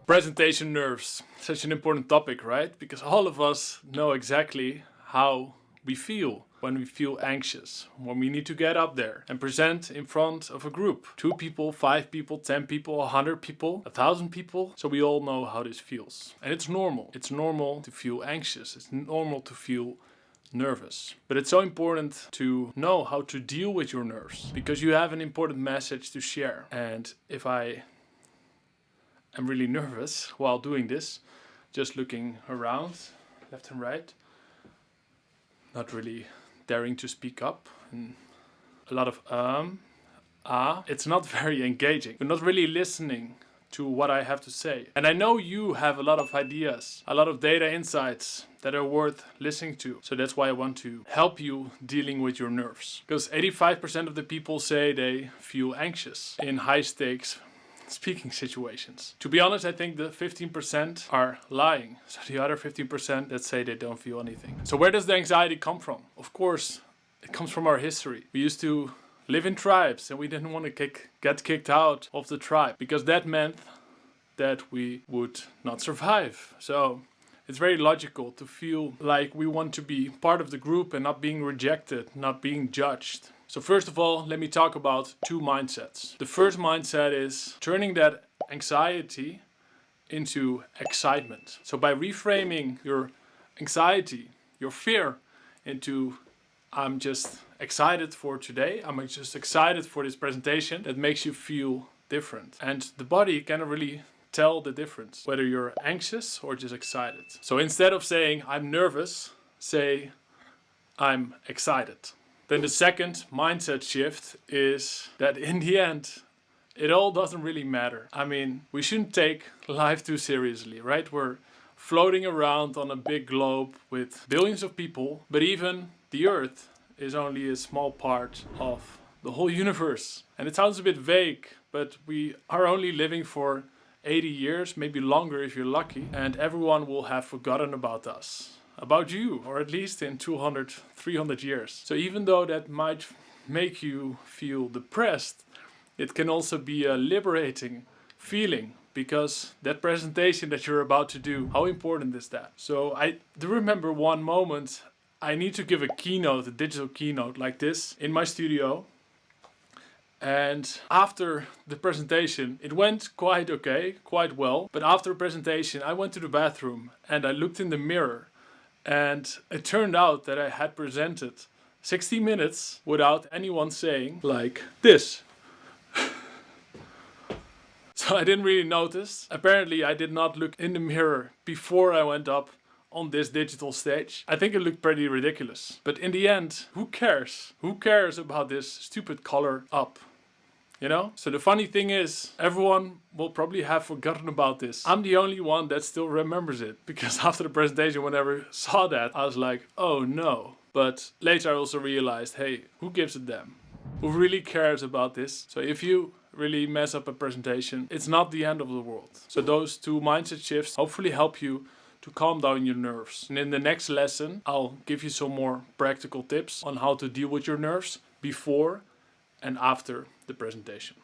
Presentation nerves, such an important topic, right? Because all of us know exactly how we feel when we feel anxious, when we need to get up there and present in front of a group. 2 people, 5 people, 10 people, 100 people, 1,000 people. So we all know how this feels. And it's normal. It's normal to feel anxious. It's normal to feel nervous. But it's so important to know how to deal with your nerves because you have an important message to share. And if I'm really nervous while doing this, just looking around, left and right, not really daring to speak up, and a lot of it's not very engaging. You're not really listening to what I have to say. And I know you have a lot of ideas, a lot of data insights that are worth listening to. So that's why I want to help you dealing with your nerves. Because 85% of the people say they feel anxious in high stakes speaking situations. To be honest, I think the 15% are lying. So the other 15% that say they don't feel anything. So where does the anxiety come from? Of course, it comes from our history. We used to live in tribes and we didn't want to get kicked out of the tribe because that meant that we would not survive. So it's very logical to feel like we want to be part of the group and not being rejected, not being judged. So first of all, let me talk about 2 mindsets. The first mindset is turning that anxiety into excitement. So by reframing your anxiety, your fear into I'm just excited for today, I'm just excited for this presentation, that makes you feel different. And the body can really tell the difference, whether you're anxious or just excited. So instead of saying I'm nervous, say I'm excited. Then the second mindset shift is that in the end, it all doesn't really matter. I mean, we shouldn't take life too seriously, right? We're floating around on a big globe with billions of people, but even the Earth is only a small part of the whole universe. And it sounds a bit vague, but we are only living for 80 years, maybe longer if you're lucky, and everyone will have forgotten about us. About you, or at least in 200, 300 years. So even though that might make you feel depressed, it can also be a liberating feeling because that presentation that you're about to do, how important is that? So I do remember one moment I need to give a keynote, a digital keynote like this in my studio. And after the presentation, it went quite okay, quite well. But after the presentation, I went to the bathroom and I looked in the mirror. And it turned out that I had presented 60 minutes without anyone saying like this. So I didn't really notice. Apparently I did not look in the mirror before I went up on this digital stage. I think it looked pretty ridiculous. But in the end, who cares? Who cares about this stupid color up? You know? So the funny thing is, everyone will probably have forgotten about this. I'm the only one that still remembers it. Because after the presentation, whenever I saw that, I was like, oh no. But later I also realized, hey, who gives a damn? Who really cares about this? So if you really mess up a presentation, it's not the end of the world. So those 2 mindset shifts hopefully help you to calm down your nerves. And in the next lesson, I'll give you some more practical tips on how to deal with your nerves before and after the presentation.